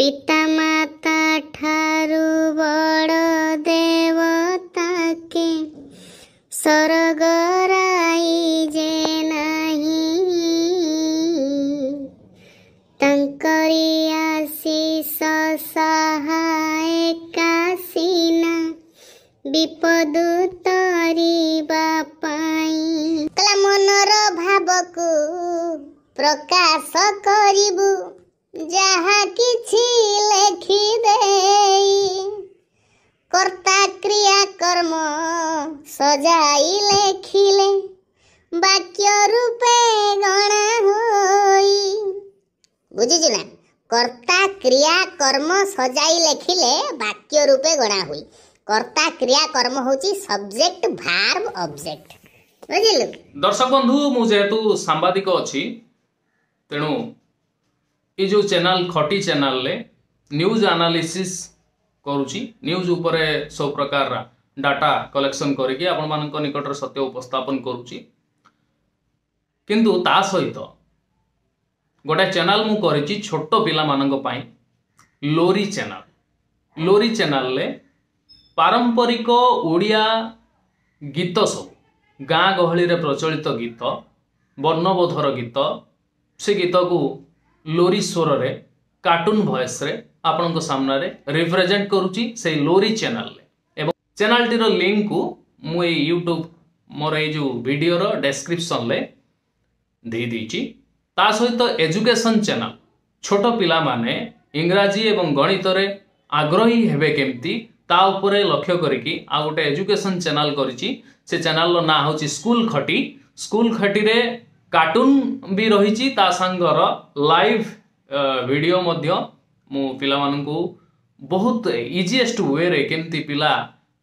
पिता माता ठारू बड़ देवता के सरगराई जे नहीं तंकरी आशीष सहाय कासीना विपद तरिबा पाई कला मनर भावकु प्रकाश करिबु जहा किछि लेखि देई कर्ता क्रिया कर्म सजाई लेखिले वाक्य रूपे गणा होई बुझिछु ना कर्ता क्रिया कर्म सजाई लेखिले वाक्य रूपे गणा होई कर्ता क्रिया कर्म होची सब्जेक्ट भार्ब ऑब्जेक्ट बुझिलु। दर्शक बंधु मु जेहेतु सांबादिक अछि तेणु ये जो चैनल खटी चैनल ले न्यूज एनालिसिस करूची न्यूज उपरे सब प्रकार डाटा कलेक्शन करके आपण मानक निकटर सत्य उपस्थापन करूची किंतु ता सहित गोटे चैनल मु करिची छोटो पिला मानक पई लोरी चैनल ले पारंपरिक ओडिया गीत सब गाँ गहली रे प्रचलित गीत वर्णबोधर गीत से गीत को लोरी स्वर रे कार्टून वॉइस रे आपन सामने रे रिप्रेजेंट करूची से लोरी चैनल ले एवं चैनल टीर लिंक को मु यूट्यूब मोर ये जो वीडियो रो डिस्क्रिप्शन ले दे दीची ता सहित एजुकेशन चैनल छोट पिला माने इंग्राजी एवं गणित रे आग्रही हेबे केमती ता उपरे लक्ष्य करिकी आ गोटे एजुकेशन चैनल करिची से चैनल रो ना होची स्कूल खटी रे कार्टून भी रही ता संगर लाइव वीडियो मध्य मु पिला मानकु बहुत इजीएस्ट वे रे केमती पिला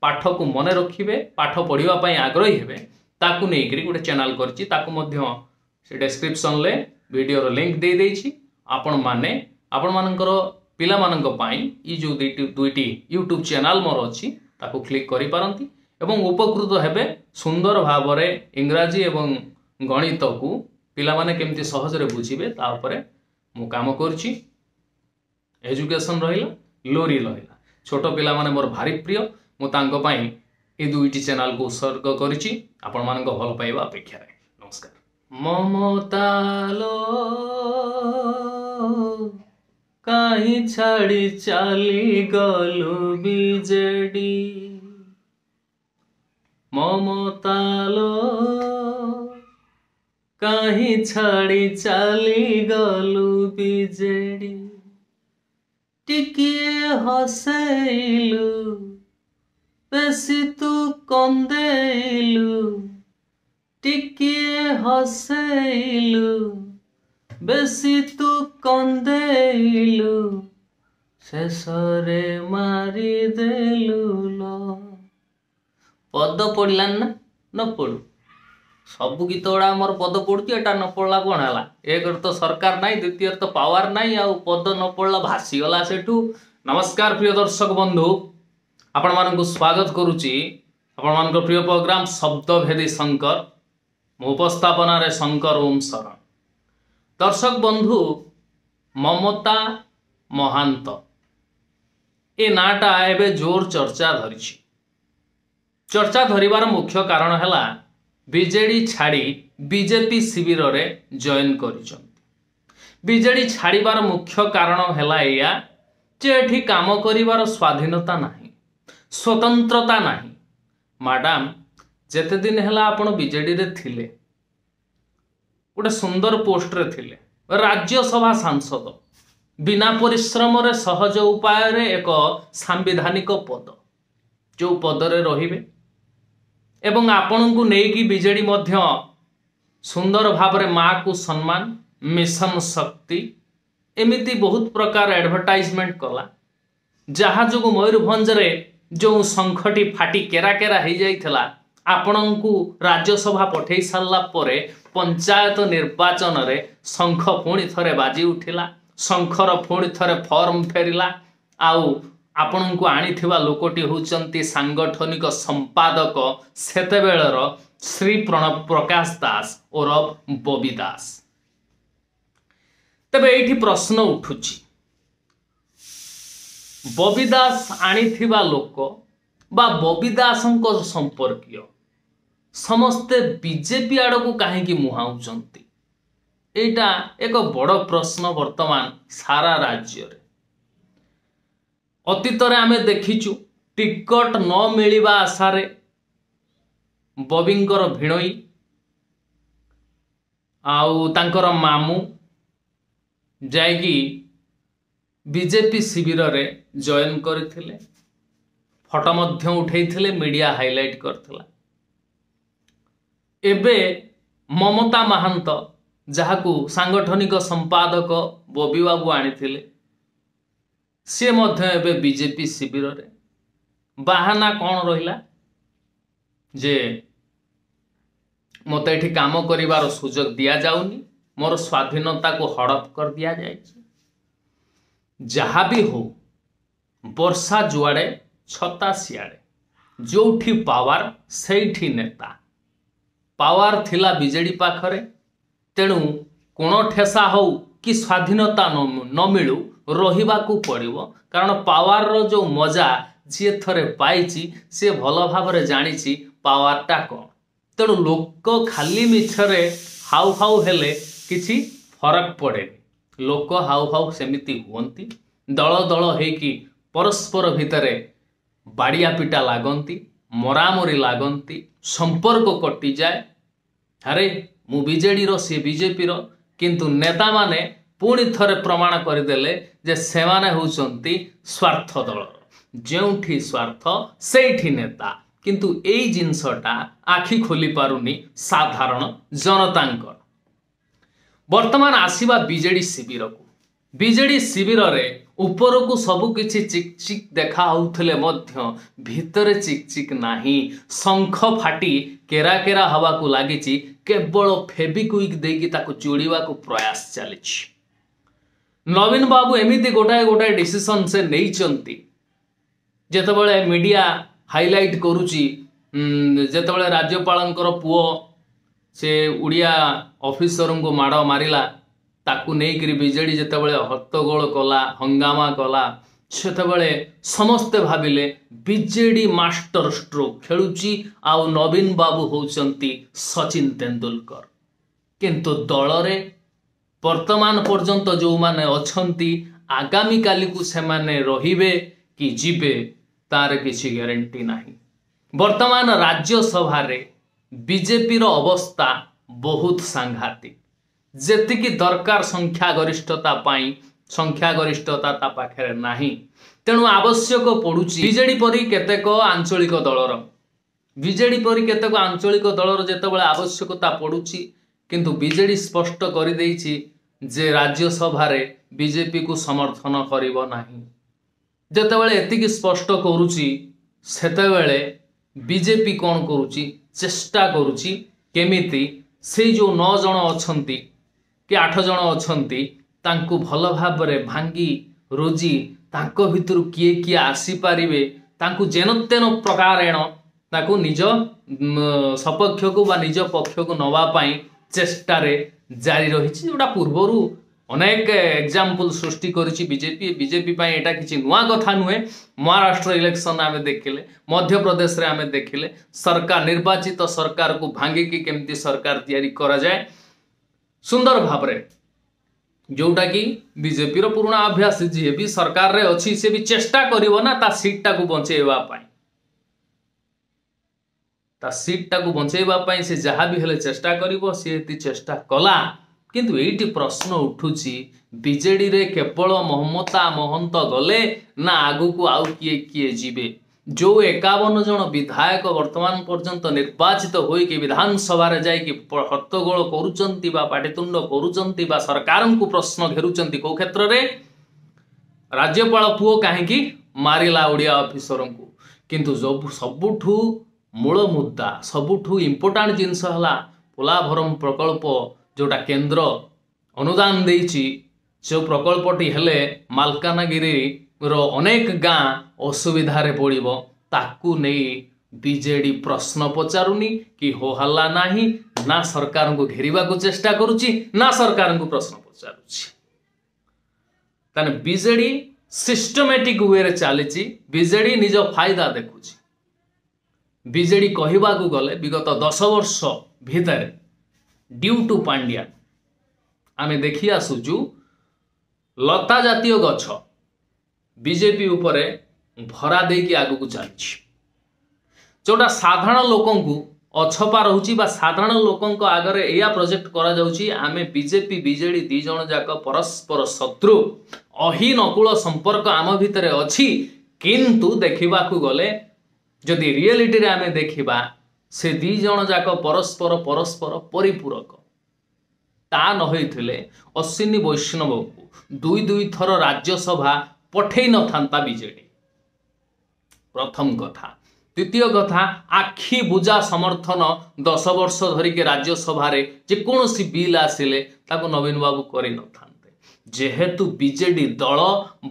पाठ को मने रखिबे पाठ पढ़िबा पई आग्रही हेबे ताकू नै करी गोटे चैनल करची ताकू मध्य से डिस्क्रिप्शन ले वीडियो रो लिंक दे देछि आपण मानकर पिला मानक पई ई जो दुईटी यूट्यूब चैनल मोर अछि ताकू क्लिक करि पारंती एवं उपकृत हेबे सुंदर भावरे इंग्राजी एवं गणित को पिला माने केमती सहज रे बुझिबे ता उपरे मु काम करछि एजुकेशन रहिला लोरी रहिला छोट पिला माने मोर भारी प्रिय मु तांको पई ए दुईटी चैनल को उत्सर्ग करछि आपण मानक भल पाइबा अपेक्षा रे नमस्कार। ममतालो काहे छाड़ी चाली गलु बिजेडी ममतालो काहे छाड़ी चाली गलु बिजेडी टिकिए हसेलु बेसी तू कंदेलु टिकिए हसेलु बेसी तू कंदेलु शेषरे मारी देलु लो पद पढ़ला ना न पढ़ू सबू गीत गुड़ा मोर पद पढ़ुची एटा न पढ़ला कौन है एक तो सरकार नाई द्वितीय तो पावर नाई आ पद न पढ़ला भासीगला सेठू। नमस्कार प्रिय दर्शक बंधु आपण मानक स्वागत करुची आपण मानक प्रिय प्रोग्राम शब्दभेदी शंकर उपस्थापना रे शंकर ओम शरण। दर्शक बंधु ममता महांत ए नाटा एबे जोर चर्चा धरिछि चर्चा धरिबार मुख्य कारण हैला बीजेडी छाड़ी बीजेपी शिविर रे जॉइन करिसंती बीजेडी छाड़ीबार मुख्य कारण हैला या जे एठी काम करिवार स्वाधीनता नाही स्वतंत्रता नाही। मैडम जेते दिन हैला आपण बीजेडी रे थिले गोटे सुंदर पोस्ट रे थिले राज्यसभा सांसद बिना परिश्रम रे सहज उपाय रे एक सांविधानिक पद जो पद रे रहिबे एवं आपण को नेकी बीजेडी मध्य सुंदर भाव रे माँ को सम्मान मिशन शक्ति एमिति बहुत प्रकार एडवर्टाइजमेंट कला जहा जो मयूरभंज रे जो शंखटी फाटी केरा केरा हो जाइथिला आपण को राज्यसभा पठे सारला परे पंचायत निर्वाचन रे शंख पुणी थरे बाजी उठिला शंखर पुणी थरे फॉर्म फेरिला आउ आपण को आनीथिबा लोकटी होचंती सांगठनिक संपादक सेतेबेलर श्री प्रणव प्रकाश दास ओरफ बबी दास। तबे एठी प्रश्न उठुची बबी दास आनिथिबा लोक बा बबी दासंक संपर्कीय समस्ते बीजेपी आड़क कहीं मुहाउचंती एटा एक बड़ प्रश्न वर्तमान सारा राज्य रे। अतीत आमे देखिचु टिकट न मिलिबा आशारे बबींकर भिणई आउ तांकर मामू जायकी बीजेपी शिविर रे जॉइन करथिले फोटो मध्य उठैथिले मीडिया हाइलाइट करथिला। एबे ममता महांत जहाकू सांगठनिक संपादक बबी बाबू आनिथिले से मध्य एबे बीजेपी शिविर रे बाहाना कौन रहिला जे मत एठी काम करिवार सुजोग दिया जाउनी मोर स्वाधीनता को हड़प कर दिया जायछि। जहाँ भी हो वर्षा जुआड़े छता सियाड़े जोठी पावर सेठी नेता पावर थिला बीजेडी पाखरे तेणु कोण ठेसा हो कि स्वाधीनता न मिलू रहिबाकू पड़िबो कारण पावर रो जो मजा जी थरे पाइची से भल भाव जानी पावरटा कौन। तेणु लोक खाली मिछरे हाउ हाउ हेले किछि फरक पड़े लोक हाउ हाउ सेमिति हुअंती दल दल हेकी परस्पर भितरे बाड़िया पिटा लागंती मरामरी लागंती संपर्क कटि जाए। अरे मु बीजेडी रो से बीजेपी रो किंतु नेता माने पुणी थरे प्रमाण करदेले जे सेमाने होउचंती स्वार्थ दल जेउठी स्वार्थ सेठी नेता किंतु एई जिंसटा आखि खोली पारुनी साधारण जनतांकर। वर्तमान आसीबा बीजेडी शिविर को बीजेडी शिविर रे ऊपर को सबु किछि चिक चिक देखा होउथले मध्य भितरे चिक चिक नाही शंख फाटी केरा केरा हवा को लागिछि केवल फेबिक्विक देकी ताको जोड़ीवा को प्रयास चलिछि। नवीन बाबू एमिति गोटाए गोटाए डिसीजन से नैचंती जेतेबेले मीडिया हाइलाइट करूची जेतेबेले राज्यपालंकर पुओ से उड़िया ऑफिसर को माड़ मारिला ताकू नेइकरी बीजेडी जेतेबेले हट्टगोल कला हंगामा कला सेतेबेले समस्ते भाबिले बीजेडी मास्टर स्ट्रोक खेलुची आउ नवीन बाबू होउचंती सचिन तेंदुलकर किंतु दल रे वर्तमान पर्यंत जो माने अछंती आगामी काली को से माने रहिबे कि जीवे तार किसी ग्यारंटी नहीं। वर्तमान राज्यसभा रे बीजेपी रो अवस्था बहुत सांघातिक जेतिकी दरकार संख्या गरिष्ठता पाई संख्या गरिष्ठता ता पाखरे नाही तेणु आवश्यक पड़ुची बीजेडी परी केतेक आंचलिक दलर बीजेडी परी केतेक आंचलिक दलर जेतेबेले आवश्यकता पड़ुची किंतु बीजेडी स्पष्ट कर देइछि जे राज्यसभा रे बीजेपी को समर्थन करिवो नाही। जेतेबेले एतिकी स्पष्ट करूची सेतेबेले बीजेपी कौन करूची चेष्टा करूची केमिति से जो 9 जन अछंती कि 8 जन अछंती तांकु भल भाव रे भांगी रोजी तांको भितरु किए किए आसी पारिबे तांकु जेन तेन प्रकारेण ताकु निज सपक्ष को बा निज पक्ष को नवा पाई चेष्टा रे जारी रहिछि जोटा पूर्वरु अनेक एग्जाम्पल सृष्टि करिछि बीजेपी बीजेपी पाई एटा किछि नुआ कथा नुहे। महाराष्ट्र इलेक्शन आमे देखिले मध्य प्रदेश रे आमे देखिले सरकार निर्वाचित सरकार को भांगी की केमती सरकार तैयारी करा जाए सुंदर भाव रे जोटा कि बीजेपी रो पुराना अभ्यास जे भी सरकार रे अछि से भी चेष्टा करिवो ना ता सीट टा को बंचेबा पाई ता सीट टा को बंचेबा पाई से जहा भी हेले चेष्टा करिवो से एति चेष्टा कला किंतु एटी प्रश्न उठुची बीजेडी रे केवल ममता महंत गले ना आगु को आउ किए किए जीवे जो 51 जन विधायक वर्तमान पर्यंत निर्वाचित होई कि विधानसभा रे जाई कि हट्टगोल करूचंती बा पाटितुंड करूचंती बा सरकार को प्रश्न घेरुचंती को क्षेत्र रे राज्यपाल पुओ काहे कि मारिला ओडिया ऑफिसर को किंतु सबुठू मूल मुद्दा सबुठू इंपोर्टेंट जिनस हला पोलाभरम प्रकल्प जोटा केंद्र अनुदान देइछि जो प्रकल्पटी हेले मालकानगिरी रो अनेक गाँ असुविधा रे पड़िबो ताकू नहीं बीजेडी प्रश्न पचारुनी कि हो हल्ला नाही ना सरकार को घेरिबा को चेष्टा करूची ना सरकार को प्रश्न पचारुची ताने बीजेडी सिस्टमेटिक वे रे चली बीजेडी निज फायदा देखुची बीजेडी कहवा गले विगत 10 वर्ष भितर ड्यू टू पांड्या आमे देखी आसुचु लता जातीय गछ बीजेपी उपरे भरा देकी आगु को चली जोटा साधारण लोकंकु अछपा रहुची बा साधारण लोकंक आगरे एया प्रोजेक्ट करा जाउची आमे बीजेपी बीजेडी दी जण जाक परस्पर शत्रु अही नकुल संपर्क आम भितरे अछि किंतु देखिबा को गले जदि रियलिटी रे आमे देखिबा से दी जण जाक परस्पर परस्पर परिपूरक ता न होइथिले अश्विनी वैष्णव को दुई थर राज्यसभा पठेई न थांता बीजेडी प्रथम कथा द्वितीय कथा आखि बुझा समर्थन 10 वर्ष धरिक राज्यसभा जेकोसी बिल आसिले ताको नवीन बाबू करि न थांते जेहेतु बीजेडी दल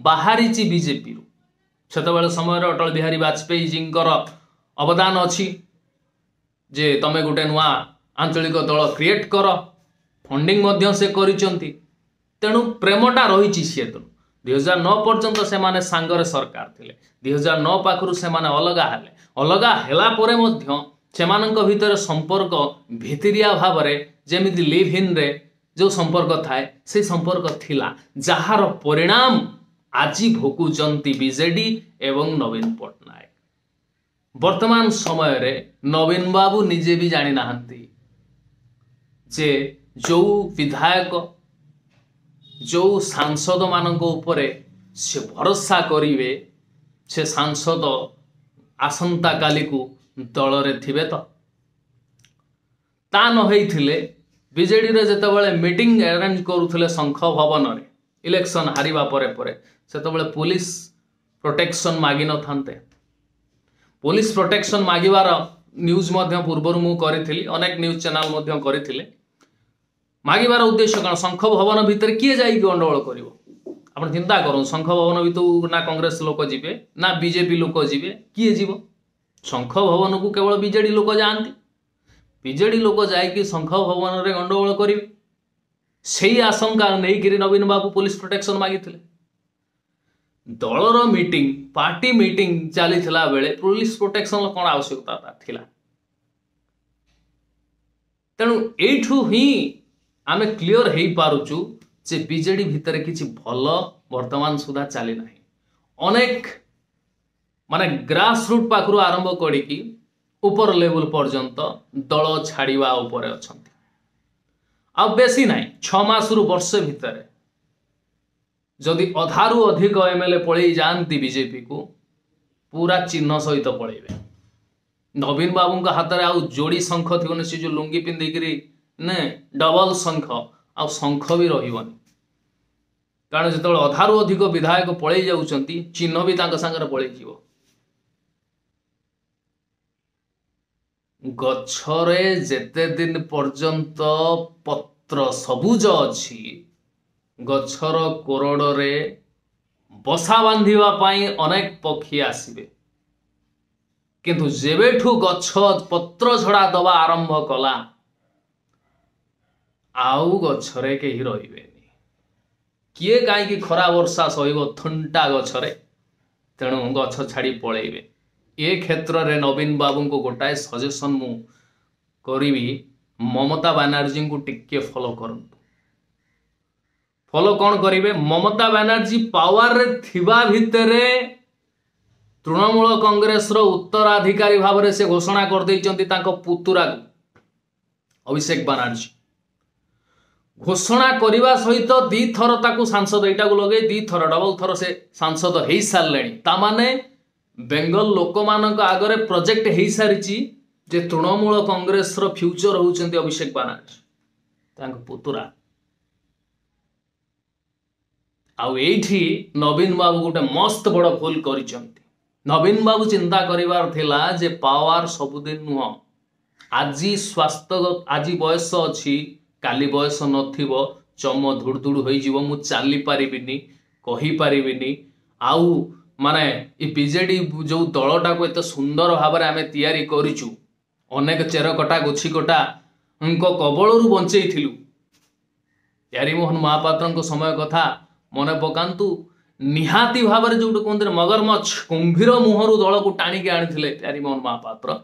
बाहरी बीजेपी सेतबेले समय अटल बिहारी वाजपेयी जींकर अवदान अछि जे तमे गोटे नुआ आंचलिक दल क्रिएट कर फंडिंग मध्य से करिसंती तेणु प्रेमटा रही सी 2009 पर्यंत से माने सांगरे सरकार थिले 2009 पाखरु से माने अलगा हेला परे मध्य सेमानंक भितर संपर्क भितरिया भावरे जेमिति लिव इन रे जो संपर्क थाए से संपर्क थिला जहार परिणाम आज भोकुचंती बीजेडी एवं नवीन पटनायक वर्तमान समय रे नवीन बाबू निजे भी जानी नाहंती जे जो विधायक जो सांसद मानक उपरे से भरोसा करिवे से सांसद आसंता काली को दल रे थिबे तो ता न होइथिले बीजेडी रे जेतेबेले मीटिंग अरेंज करूथिले शंख भवन रे इलेक्शन हारिबा परे परे सेतेबेले पुलिस प्रोटेक्शन मागी न थांते पुलिस प्रोटेक्शन मागिवार न्यूज मध्य पूर्वर मु करिथिली अनेक न्यूज चैनल मध्य करिथिले मागिबार उद्देश्य कौन शंख भवन भितर किए जाई गंडगोल करिवो आपण चिंता करूँ शंख भवन भितर ना कांग्रेस लोक जीवे ना बीजेपी लोक जीवे किए जीव शंख भवन को केवल बीजेडी लोक जाती बीजेडी लोक जाइए शंख भवन रे गंडगोल करेंगे से आशंका नहीं नवीन बाबू पुलिस प्रोटेक्शन मागी दलर मीटिंग पार्टी मीटिंग चली बेले पुलिस प्रोटेक्शन कौन आवश्यकता थिला तेणु एठू ही आमे क्लियर हो पारुचु जे बीजेडी भितर किछि भल वर्तमान सुधा चली ना अनेक माने ग्रास रूट पाखरु आरंभ करिकी ऊपर लेवल पर्यंत दल छाड़िवा उपरे अछंती आ बेसी नाही 6 मास रु वर्ष भितर जदि अधारु अधिक एमएलए पळेई जानती बीजेपी को पूरा चिन्ह सहित पळेबे नवीन बाबू का हाथ में आउ जोड़ी शंख थी से जो लुंगी पिंधिकी ने डबल शंख आ शंख भी रही कारण जो अधारु अधिक विधायक पलि जाउछंती चिन्ह भी तांका संगे पलि जीवो गछरे जेते दिन पर्यंत पत्र सबुज अछि गछर कोरडरे बसा बांधिबा पाई अनेक पक्षी आसीबे किंतु जेबेठू गछ पत्र झड़ा दबा आरंभ कला आउ गछरे केही रहिबेनी किए काई खरा वर्षा सहिबो थुंटा गछरे तेणु गछ छाड़ी पळेइबे ए क्षेत्र रे नवीन बाबू को गोटाए सजेशन मु करिवि ममता बनर्जी को टिके फॉलो करंतु फॉलो कौन करिवे ममता बनर्जी पावर रे थिबा भितरे तृणमूल कांग्रेस रो उत्तराधिकारी भाव में से घोषणा कर देइचंती तांको पुतुरा अभिषेक बनर्जी घोषणा करने सहित दी थर ताकू सांसद एटा को लगे दी थर डबल थर से सांसद हो सारे ताने बेंगल लोक मान आगरे प्रोजेक्ट हो सारी जे तृणमूल कांग्रेस रो फ्यूचर होउचंती अभिषेक बनर्जी तांको पुतुरा आउ एठी नवीन बाबू गोटे मस्त बड़ भूल करिचंती नवीन बाबू चिंता करिवार थिला जे पावर सबुदिन नुह आज स्वास्थ्य आज बयस अच्छी काली बयस नथिबो चम धुड़धुड़ हो जीवो मु चली पारिबिनी कहि पारिबिनी आउ माने ई बीजेडी जो दलटा को एत सुंदर भाव में आमे तैयारी करिचु अनेक चेरकटा गुछिकटा उनको कबलरू बंचेइथिलु यारी मोहन महापात्र समय कथा मने पकांतु निहाती भाव में जो कहते मगरमच्छ कुंभीर मुहर दल को टाणिकी आनी प्यारीमोहन महापात्र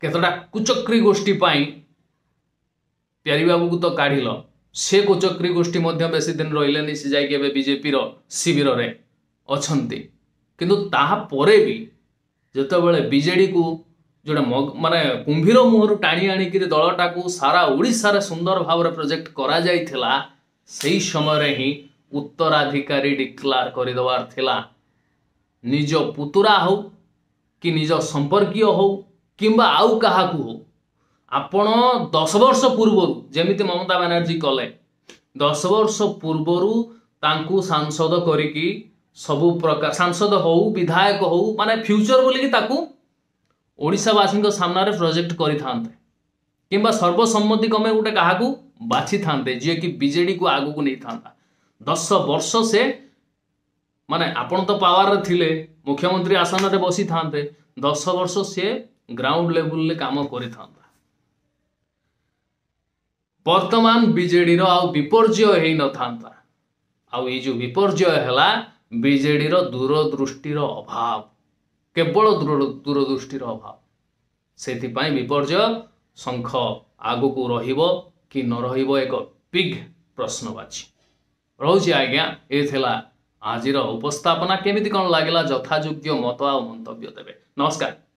केतटा कुचक्री गोष्ठी प्यारी बाबू को तो काढ़िल से कुचक्री गोष्ठी बेसी दिन रही सी जाइए बीजेपी शिविर रे अछंती किंतु ताहापरे भी जितेबाला बीजेडी को जोड़ा माने कुंभीर मुहर टाणी आणिक दलटा को सारा ओडिशा सुंदर भाव में प्रोजेक्ट करा जाइथिला सही समय ही उत्तराधिकारी डिक्लेयर करदेवार थिला निज पुतुरा हो कि निज संपर्कीय हो किंबा आउ काहाकू हो आपण 10 वर्ष पूर्व जेमिति ममता बनर्जी कले 10 वर्ष पूर्वर तांकू सांसद करिकी सबु प्रकार सांसद हो विधायक हो माने फ्यूचर बोलिकी ताकू ओडिशावासी सामने प्रोजेक्ट करिथांते किंबा सर्वसम्मति क्रमे गोटे काहाकू बाछि थांते जे कि बीजेडी को आगू को नहीं थांता 10 वर्ष से माने आपण तो पावर थिले मुख्यमंत्री आसन रे बसी थांते 10 वर्ष से ग्राउंड लेवल ले काम करि थांता वर्तमान बीजेडी रो आउ विपर्जय हेई न थांता आउ ये जो विपर्जय हैला बीजेडी रो दूरदृष्टि रो अभाव केवल दूरदृष्टि रो अभाव सेति पई विपर्जय शंख आगु को रहिबो कि न रहिबो एक बिग प्रश्नवाची रोजी आज्ञा ए थिला आजिर उपस्थापना केमिति कोन लागिला यथायोग्य मत आ मंतव्य देबे नमस्कार।